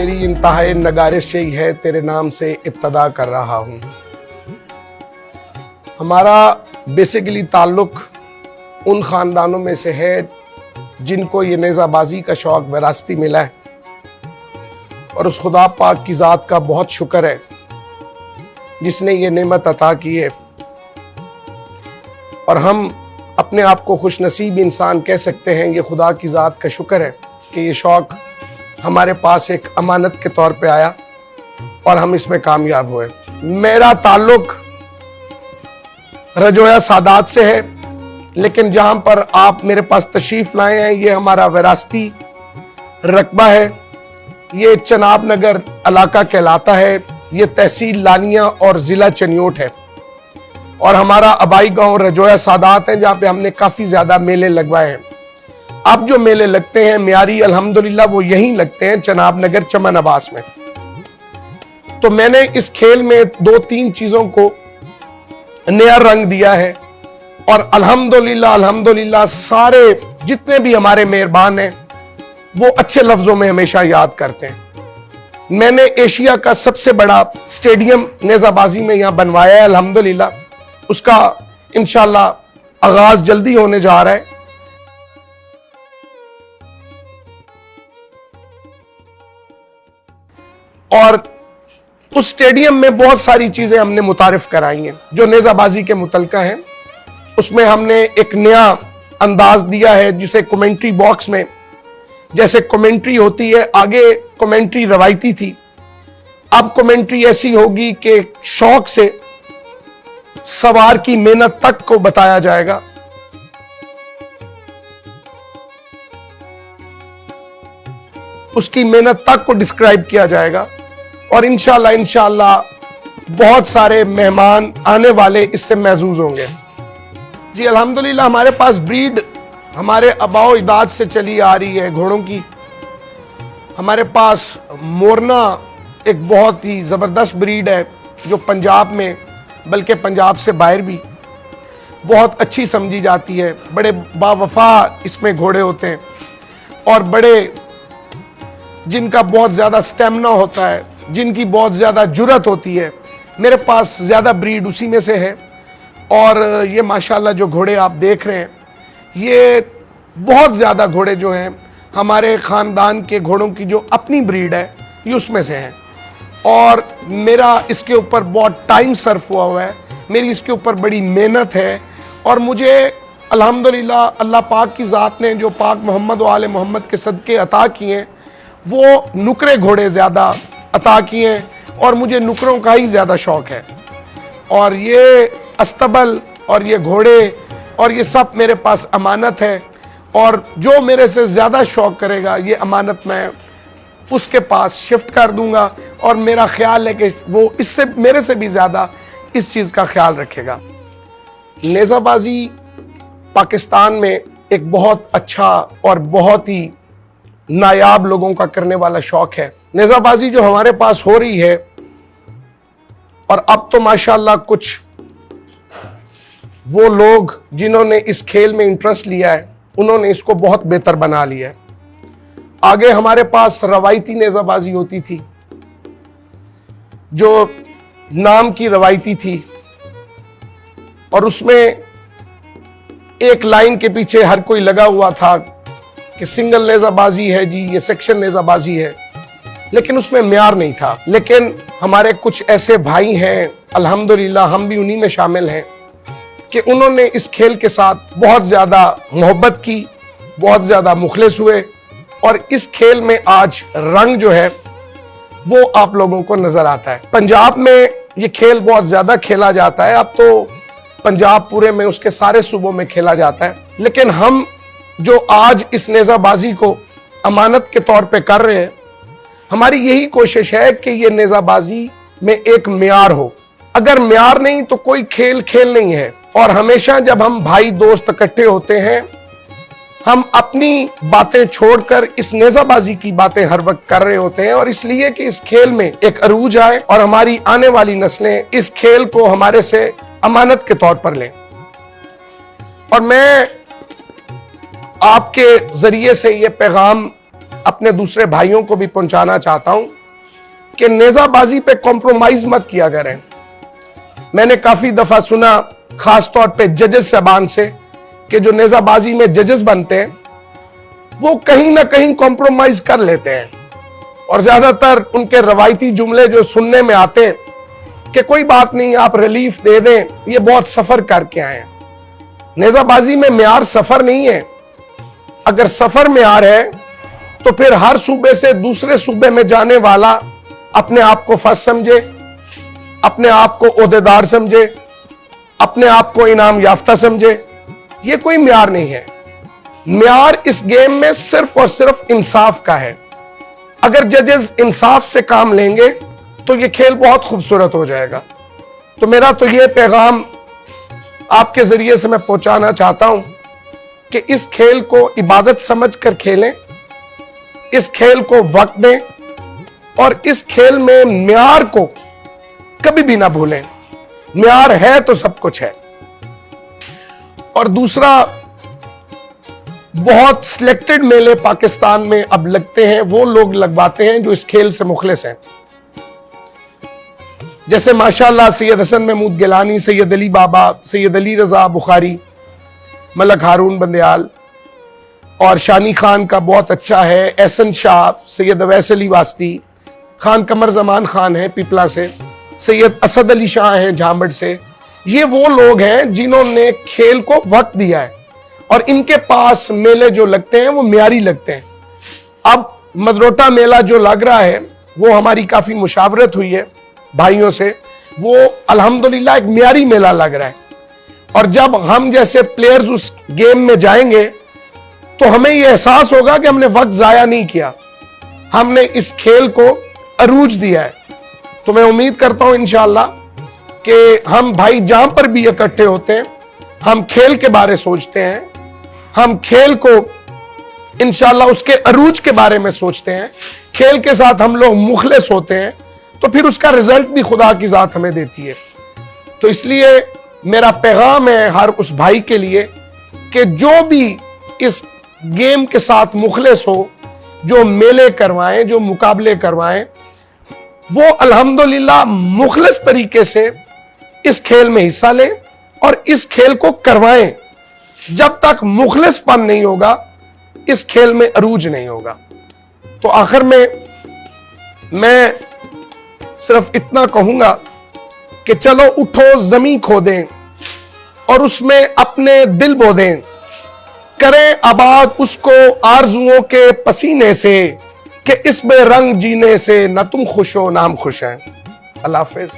मेरी इंतहाई नगारिश यही है, तेरे नाम से इब्तदा कर रहा हूँ। हमारा बेसिकली ताल्लुक उन ख़ानदानों में से है जिनको ये नेज़ाबाजी का शौक़ विरासती मिला है, और उस खुदा पाक की ज़ात का बहुत शुक्र है जिसने ये नेमत अता की है। और हम अपने आप को खुश नसीब इंसान कह सकते हैं। ये खुदा की ज़ात का शुक्र है कि ये शौक़ हमारे पास एक अमानत के तौर पे आया और हम इसमें कामयाब हुए। मेरा ताल्लुक रजोया सादात से है, लेकिन जहां पर आप मेरे पास तशरीफ लाए हैं ये हमारा विरासती रकबा है। ये चनाब नगर इलाका कहलाता है, ये तहसील लानिया और ज़िला चनियोट है, और हमारा आबाई गांव रजोया सादात है जहां पे हमने काफ़ी ज़्यादा मेले लगवाए हैं। अब जो मेले लगते हैं मियारी अल्हम्दुलिल्लाह वो यहीं लगते हैं चनाब नगर चमन अब्बास में। तो मैंने इस खेल में 2-3 चीज़ों को नया रंग दिया है, और अल्हम्दुलिल्लाह सारे जितने भी हमारे मेहरबान हैं वो अच्छे लफ्जों में हमेशा याद करते हैं। मैंने एशिया का सबसे बड़ा स्टेडियम नेज़ाबाजी में यहां बनवाया है अल्हम्दुलिल्लाह, उसका इंशाअल्लाह आगाज जल्दी होने जा रहा है। और उस स्टेडियम में बहुत सारी चीजें हमने मुतारिफ कराई हैं जो नेज़ाबाजी के मुतल्लिका हैं। उसमें हमने एक नया अंदाज दिया है जिसे कमेंट्री बॉक्स में, जैसे कमेंट्री होती है, आगे कमेंट्री रवायती थी, अब कमेंट्री ऐसी होगी कि शौक से सवार की मेहनत तक को बताया जाएगा। उसकी मेहनत तक को डिस्क्राइब किया जाएगा, और इंशाअल्लाह बहुत सारे मेहमान आने वाले इससे महजूज होंगे। जी अल्हम्दुलिल्लाह हमारे पास ब्रीड हमारे आबाओ इजाद से चली आ रही है घोड़ों की। हमारे पास मोरना एक बहुत ही ज़बरदस्त ब्रीड है जो पंजाब में, बल्कि पंजाब से बाहर भी बहुत अच्छी समझी जाती है। बड़े बावफा इसमें घोड़े होते हैं, और बड़े जिनका बहुत ज़्यादा स्टेमिना होता है, जिनकी बहुत ज़्यादा जुर्रत होती है। मेरे पास ज़्यादा ब्रीड उसी में से है। और ये माशाल्लाह जो घोड़े आप देख रहे हैं, ये बहुत ज़्यादा घोड़े जो हैं हमारे ख़ानदान के घोड़ों की जो अपनी ब्रीड है ये उसमें से हैं। और मेरा इसके ऊपर बहुत टाइम सर्फ हुआ है, मेरी इसके ऊपर बड़ी मेहनत है, और मुझे अल्हम्दुलिल्लाह अल्लाह पाक की ज़ात ने जो पाक मोहम्मद व आले मोहम्मद के सदक़े अता किए हैं वो नुकरे घोड़े ज़्यादा अता किए हैं, और मुझे नुकरों का ही ज़्यादा शौक़ है। और ये अस्तबल और ये घोड़े और ये सब मेरे पास अमानत है, और जो मेरे से ज़्यादा शौक़ करेगा ये अमानत मैं उसके पास शिफ्ट कर दूंगा, और मेरा ख्याल है कि वो इससे मेरे से भी ज़्यादा इस चीज़ का ख्याल रखेगा। नेज़ाबाजी पाकिस्तान में एक बहुत अच्छा और बहुत ही नायाब लोगों का करने वाला शौक़ है। नेज़ाबाजी जो हमारे पास हो रही है, और अब तो माशाल्लाह कुछ वो लोग जिन्होंने इस खेल में इंटरेस्ट लिया है उन्होंने इसको बहुत बेहतर बना लिया है। आगे हमारे पास रवायती नेज़ाबाजी होती थी जो नाम की रवायती थी, और उसमें एक लाइन के पीछे हर कोई लगा हुआ था कि सिंगल नेज़ाबाजी है जी, ये सेक्शन नेज़ाबाजी है, लेकिन उसमें म्यार नहीं था। लेकिन हमारे कुछ ऐसे भाई हैं अल्हम्दुलिल्लाह, हम भी उन्हीं में शामिल हैं, कि उन्होंने इस खेल के साथ बहुत ज़्यादा मोहब्बत की, बहुत ज़्यादा मुखलिस हुए, और इस खेल में आज रंग जो है वो आप लोगों को नज़र आता है। पंजाब में ये खेल बहुत ज़्यादा खेला जाता है, अब तो पंजाब पूरे में उसके सारे सूबों में खेला जाता है, लेकिन हम जो आज इस नेज़ाबाजी को अमानत के तौर पे कर रहे हैं, हमारी यही कोशिश है कि ये नेज़ाबाजी में एक म्यार हो। अगर म्यार नहीं तो कोई खेल खेल नहीं है। और हमेशा जब हम भाई दोस्त इकट्ठे होते हैं, हम अपनी बातें छोड़कर इस नेज़ाबाजी की बातें हर वक्त कर रहे होते हैं, और इसलिए कि इस खेल में एक अरूज आए और हमारी आने वाली नस्लें इस खेल को हमारे से अमानत के तौर पर लें। और मैं आपके जरिए से ये पैगाम अपने दूसरे भाइयों को भी पहुंचाना चाहता हूं कि नेजाबाजी पे कॉम्प्रोमाइज मत किया करें। मैंने काफी दफा सुना, खास तौर पे जजेस साहबान से, कि जो नेजाबाजी में जजेस बनते हैं वो कहीं ना कहीं कॉम्प्रोमाइज कर लेते हैं, और ज्यादातर उनके रवायती जुमले जो सुनने में आते हैं कि कोई बात नहीं, आप रिलीफ दे दें, ये बहुत सफर करके आए हैं। नेजाबाजी में म्यार सफर नहीं है। अगर सफर म्यार है तो फिर हर सूबे से दूसरे सूबे में जाने वाला अपने आप को फर्स्ट समझे, अपने आप को ओहदेदार समझे, अपने आप को इनाम याफ्ता समझे। ये कोई म्यार नहीं है। म्यार इस गेम में सिर्फ और सिर्फ इंसाफ का है। अगर जजेस इंसाफ से काम लेंगे तो ये खेल बहुत खूबसूरत हो जाएगा। तो मेरा तो ये पैगाम आपके जरिए से मैं पहुंचाना चाहता हूं कि इस खेल को इबादत समझकर खेलें, इस खेल को वक्त दें, और इस खेल में म्यार को कभी भी ना भूलें। म्यार है तो सब कुछ है। और दूसरा, बहुत सिलेक्टेड मेले पाकिस्तान में अब लगते हैं, वो लोग लगवाते हैं जो इस खेल से मुखलिस हैं। जैसे माशाअल्लाह सैयद हसन महमूद गिलानी, सैयद अली बाबा, सैयद अली रजा बुखारी, मलक हारून बंदयाल, और शानी खान का बहुत अच्छा है, एहसन शाह, सैयद अवैस अली वास्ती, खान कमर जमान खान है पीपला से, सैयद असद अली शाह हैं झामड़ से। ये वो लोग हैं जिन्होंने खेल को वक्त दिया है, और इनके पास मेले जो लगते हैं वो म्यारी लगते हैं। अब मदरोटा मेला जो लग रहा है वो हमारी काफी मुशावरत हुई है भाइयों से, वो अल्हम्दुलिल्लाह एक म्यारी मेला लग रहा है। और जब हम जैसे प्लेयर्स उस गेम में जाएंगे तो हमें यह एहसास होगा कि हमने वक्त जाया नहीं किया, हमने इस खेल को अरूज दिया है। तो मैं उम्मीद करता हूं इंशाअल्लाह कि हम भाई जहां पर भी इकट्ठे होते हैं, हम खेल के बारे सोचते हैं, हम खेल को इंशाअल्लाह उसके अरूज के बारे में सोचते हैं, खेल के साथ हम लोग मुखलिस होते हैं, तो फिर उसका रिजल्ट भी खुदा की जात हमें देती है। तो इसलिए मेरा पैगाम है हर उस भाई के लिए कि जो भी इस गेम के साथ मुखलिस हो, जो मेले करवाएं, जो मुकाबले करवाएं, वो अल्हम्दुलिल्लाह मुखलिस तरीके से इस खेल में हिस्सा लें और इस खेल को करवाएं। जब तक मुखलिसपन नहीं होगा इस खेल में अरूज नहीं होगा। तो आखिर में मैं सिर्फ इतना कहूंगा कि चलो उठो, जमीन खोदें और उसमें अपने दिल बो दें, करें आबाद उसको आरजुओं के पसीने से, कि इसमें रंग जीने से न तुम खुश हो ना हम खुश हैं। अल्लाह हाफिज।